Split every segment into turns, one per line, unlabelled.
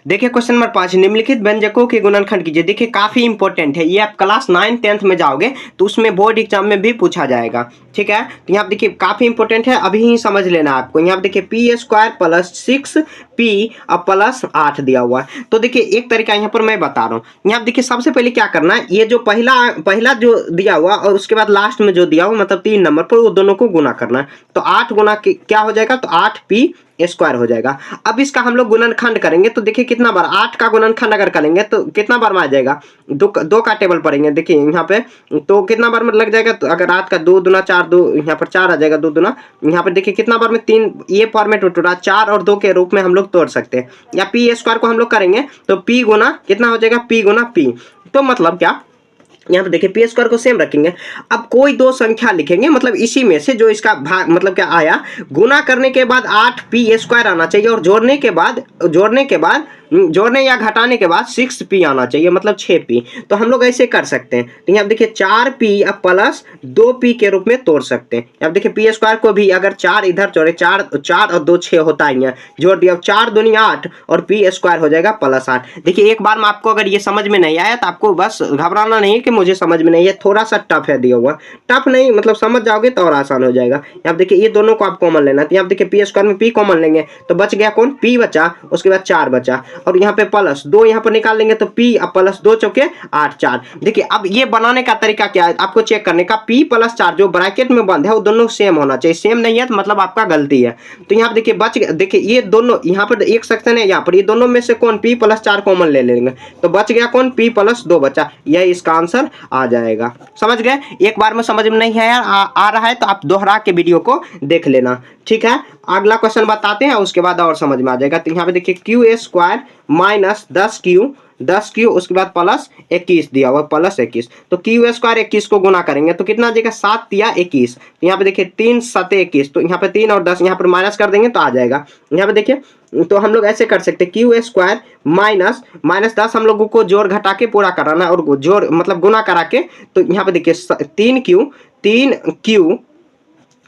देखिए question number 5, निम्नलिखित व्यंजकों के गुणनखंड कीजिए। देखिए काफी इंपॉर्टेंट है ये, आप क्लास 9 10th में जाओगे तो उसमें बोर्ड एग्जाम में भी पूछा जाएगा। ठीक है, तो यहाँ देखिए काफी इंपॉर्टेंट है, अभी ही समझ लेना आपको। यहाँ देखिए पी स्क्वायर प्लस 6p अब प्लस 8 दिया हुआ है। तो देखिए एक तरीका यहाँ पर मैं बता रहा हूँ। यहाँ देखिए सबसे पहले क्या करना है, ये जो पहला जो दिया हुआ और उसके बाद लास्ट में जो दिया हुआ मतलब 3 नंबर पर, वो दोनों को गुना करना है। तो 8 गुना क्या हो जाएगा, तो 8p स्क्वायर हो जाएगा। अब इसका हम लोग गुणनखंड करेंगे तो देखिए कितना बार 8 का गुणनखंड अगर करेंगे तो कितना बार में आ जाएगा, दो का टेबल पढ़ेंगे देखिए यहाँ पे, तो कितना बार में लग जाएगा, तो अगर 8 का 2 दूना 4, 2 यहाँ पर 4 आ जाएगा, 2 दूना यहाँ पर देखिए कितना बार में 3, ये फॉर्मेट टूटा 4 और 2 के रूप में हम लोग तोड़ सकते हैं। या पी स्क्वायर को हम लोग करेंगे तो p गुना कितना हो जाएगा, p गुना p। तो मतलब क्या, यहाँ पे देखिए पी स्क्वायर को सेम रखेंगे। अब कोई दो संख्या लिखेंगे, मतलब इसी में से जो इसका भाग मतलब क्या आया, गुना करने के बाद 8p स्क्वायर आना चाहिए और जोड़ने या घटाने के बाद 6p आना चाहिए, मतलब 6p। तो हम लोग ऐसे कर सकते हैं। तो यहाँ देखिए 4p अब प्लस 2p के रूप में तोड़ सकते हैं। अब देखिए पी स्क्वायर को भी अगर 4 इधर जोड़े, 4 और 2 6 होता ही है, जोड़ दिया, 4 दूनी 8 और p स्क्वायर हो जाएगा प्लस 8। देखिए एक बार में आपको अगर ये समझ में नहीं आया तो आपको बस घबराना नहीं कि मुझे समझ में नहीं है, थोड़ा सा टफ है दिया हुआ, टफ नहीं मतलब समझ जाओगे तो और आसान हो जाएगा। यहाँ देखिए ये दोनों को आप कॉमन लेना है। तो यहाँ देखिए पी स्क्वायर में p कॉमन लेंगे तो बच गया कौन, p बचा, उसके बाद 4 बचा और यहाँ पे प्लस 2 यहाँ पर निकाल लेंगे तो p अब प्लस 2 चौके 8 4। देखिए अब ये बनाने का तरीका क्या है आपको चेक करने का, p प्लस 4 जो ब्रैकेट में बंद है वो दोनों सेम होना चाहिए, सेम नहीं है तो मतलब आपका गलती है। तो यहाँ पे देखिए बच गया, देखिए ये दोनों यहाँ पर एक सेक्शन है, यहाँ पर ये दोनों में से कौन p प्लस 4 कॉमन ले लेंगे तो बच गया कौन, p प्लस 2 बचा, यह इसका आंसर आ जाएगा। समझ गए, एक बार में समझ में नहीं है आ रहा है तो आप दोहरा के वीडियो को देख लेना। ठीक है, अगला क्वेश्चन बताते हैं उसके बाद और समझ में आ जाएगा। तो यहाँ पे देखिए क्यू स्क्वायर माइनस 10q उसके बाद प्लस 21 दिया हुआ प्लस 21। तो क्यू स्क्वायर 21 को गुना करेंगे तो कितना आ जाएगा, 7 या 21। तो यहाँ पे देखिए 3 7 21, तो यहाँ पे 3 और 10 यहाँ पर माइनस कर देंगे तो आ जाएगा। यहाँ पे देखिए तो हम लोग ऐसे कर सकते हैं, क्यू स्क्वायर माइनस 10 हम लोगों को जोड़ घटा के पूरा कराना है और जोड़ मतलब गुना करा के। तो यहाँ पे देखिए 3q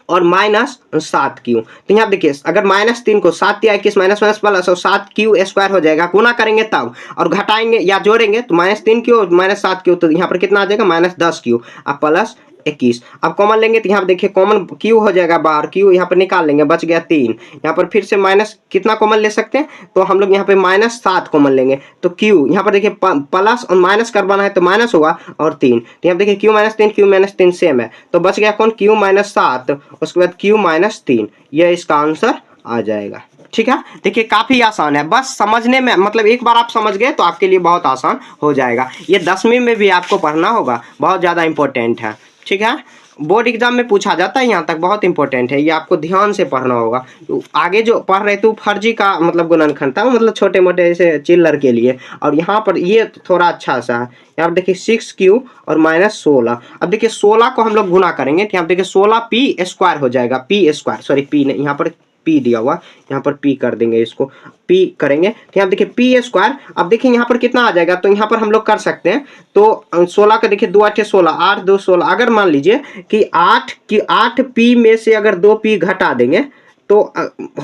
और माइनस 7q। तो यहाँ देखिए अगर -3 को 7 या 21 माइनस प्लस और 7q स्क्वायर हो जाएगा, गुना करेंगे तब और घटाएंगे या जोड़ेंगे तो -3q और -7q, तो यहाँ पर कितना आ जाएगा -10q अब प्लस 21। अब कॉमन लेंगे तो यहाँ पर देखिए कॉमन q हो जाएगा बाहर, q यहाँ पर निकाल लेंगे, बच गया 3। यहाँ पर फिर से माइनस कितना कॉमन ले सकते हैं, तो हम लोग यहाँ पे -7 कॉमन लेंगे तो q यहाँ पर देखिए प्लस और माइनस करवाना है तो माइनस होगा और 3। तो यहाँ देखिए q-3 सेम है तो बच गया कौन, q-7 उसके बाद q-3, यह इसका आंसर आ जाएगा। ठीक है, देखिए काफी आसान है, बस समझने में मतलब एक बार आप समझ गए तो आपके लिए बहुत आसान हो जाएगा। ये 10वीं में भी आपको पढ़ना होगा, बहुत ज्यादा इंपॉर्टेंट है। ठीक है, बोर्ड एग्जाम में पूछा जाता है, यहाँ तक बहुत इंपॉर्टेंट है, ये आपको ध्यान से पढ़ना होगा। तो आगे जो पढ़ रहे थे फर्जी का मतलब गुणनखंड था, मतलब छोटे मोटे ऐसे चिल्लर के लिए, और यहाँ पर ये थोड़ा अच्छा सा है। यहाँ पर देखिए 6q और -16। अब देखिए 16 को हम लोग गुना करेंगे तो यहाँ पर देखिए 16p स्क्वायर हो जाएगा, p स्क्वायर सॉरी p नहीं, यहाँ पर p दिया हुआ, यहाँ पर p कर देंगे, इसको p करेंगे तो यहाँ देखिए p स्क्वायर। अब देखिए यहाँ पर कितना आ जाएगा, तो यहाँ पर हम लोग कर सकते हैं तो 16 का देखिए 2 8 16 8 2 16। अगर मान लीजिए कि 8p में से अगर 2p घटा देंगे तो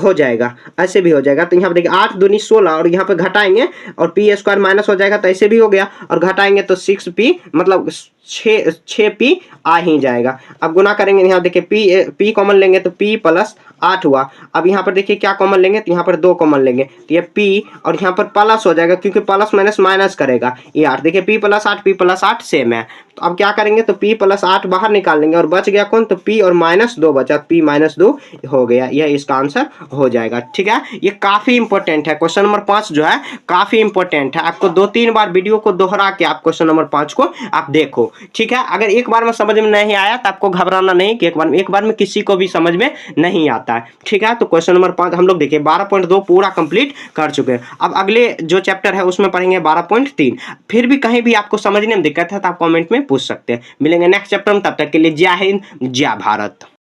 हो जाएगा, ऐसे भी हो जाएगा। तो यहाँ पे देखिए 8 दूनी 16 और यहाँ पे घटाएंगे और p स्क्वायर माइनस हो जाएगा तो ऐसे भी हो गया, और घटाएंगे तो 6p मतलब 6p आ ही जाएगा। अब गुना करेंगे, यहाँ देखिए p कॉमन लेंगे तो p प्लस 8 हुआ। अब यहाँ पर देखिए क्या कॉमन लेंगे, तो यहाँ पर 2 कॉमन लेंगे तो ये p और यहाँ पर प्लस हो जाएगा क्योंकि प्लस माइनस माइनस करेगा ये 8। देखिए p प्लस 8 सेम है, तो अब क्या करेंगे तो p प्लस 8 बाहर निकाल लेंगे और बच गया कौन, तो p और -2 बचा, p -2 हो गया, यह इसका आंसर हो जाएगा। ठीक है, ये काफी इंपॉर्टेंट है, क्वेश्चन नंबर 5 जो है काफी इंपॉर्टेंट है। आपको 2-3 बार वीडियो को दोहरा के आप क्वेश्चन नंबर 5 को आप देखो। ठीक है, अगर एक बार में समझ में नहीं आया तो आपको घबराना नहीं कि एक बार में किसी को भी समझ में नहीं आता है। ठीक है, तो क्वेश्चन नंबर 5 हम लोग देखिए 12.2 पूरा कंप्लीट कर चुके हैं। अब अगले जो चैप्टर है उसमें पढ़ेंगे 12.3। फिर भी कहीं भी आपको समझने में दिक्कत है तो आप कमेंट में पूछ सकते हैं। मिलेंगे नेक्स्ट चैप्टर में, तब तक के लिए जय हिंद जय भारत।